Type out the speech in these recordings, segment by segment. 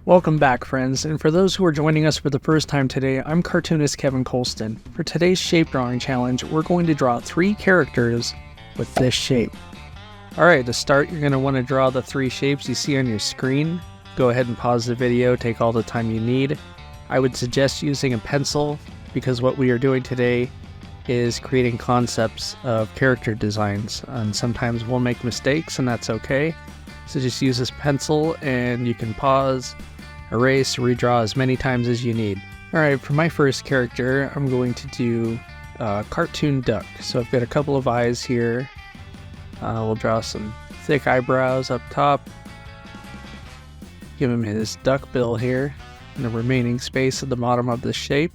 Welcome back, friends, and for those who are joining us for the first time today, I'm cartoonist Kevin Coulston. For today's shape drawing challenge, we're going to draw 3 characters with this shape. Alright, to start, you're going to want to draw the 3 shapes you see on your screen. Go ahead and pause the video, take all the time you need. I would suggest using a pencil because what we are doing today is creating concepts of character designs, and sometimes we'll make mistakes and that's okay. So just use this pencil and you can pause, erase, redraw as many times as you need. Alright, for my first character, I'm going to do a cartoon duck. So I've got a couple of eyes here. We'll draw some thick eyebrows up top. Give him his duck bill here, and the remaining space at the bottom of the shape.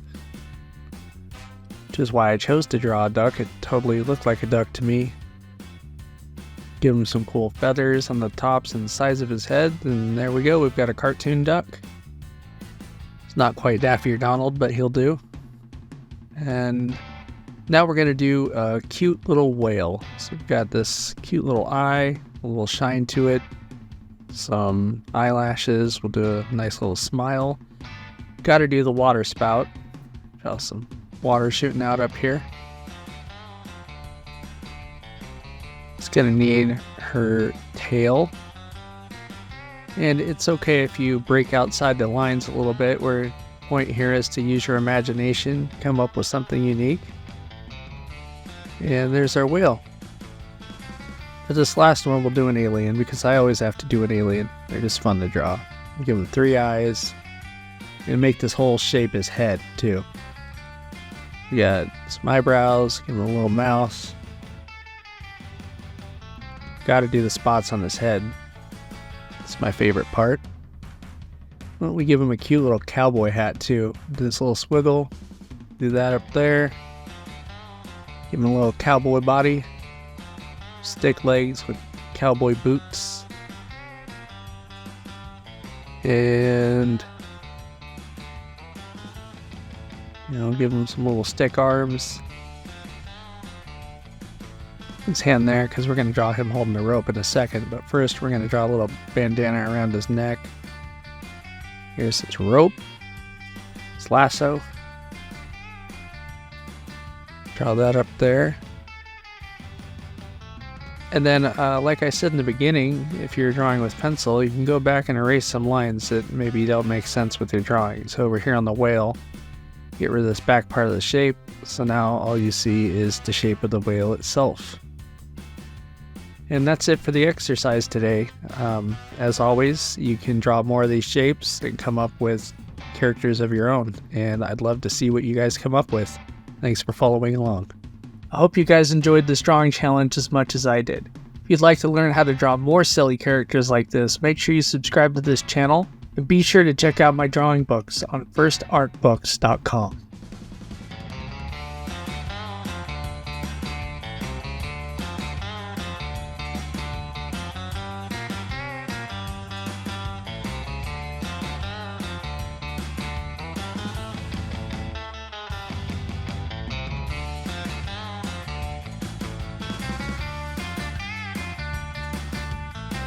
Which is why I chose to draw a duck. It totally looked like a duck to me. Give him some cool feathers on the tops and sides of his head, and there we go, we've got a cartoon duck. It's not quite Daffy or Donald, but he'll do. And now we're going to do a cute little whale. So we've got this cute little eye, a little shine to it, some eyelashes, we'll do a nice little smile. Got to do the water spout. Got some water shooting out up here. It's going to need her tail. And it's okay if you break outside the lines a little bit. Where the point here is to use your imagination, come up with something unique. And there's our whale. For this last one, we'll do an alien because I always have to do an alien. They're just fun to draw. We'll give him 3 eyes. And make this whole shape his head too. We got some eyebrows, give him a little mouth. Got to do the spots on his head. It's my favorite part. Well, we give him a cute little cowboy hat too. Do this little swiggle. Do that up there. Give him a little cowboy body. Stick legs with cowboy boots. And give him some little stick arms. His hand there because we're going to draw him holding the rope in a second, but first we're going to draw a little bandana around his neck. Here's his rope, his lasso. Draw that up there. And then, like I said in the beginning, if you're drawing with pencil, you can go back and erase some lines that maybe don't make sense with your drawing. So over here on the whale, get rid of this back part of the shape, so now all you see is the shape of the whale itself. And that's it for the exercise today. As always, you can draw more of these shapes and come up with characters of your own, and I'd love to see what you guys come up with. Thanks for following along. I hope you guys enjoyed this drawing challenge as much as I did. If you'd like to learn how to draw more silly characters like this, make sure you subscribe to this channel, and be sure to check out my drawing books on firstartbooks.com.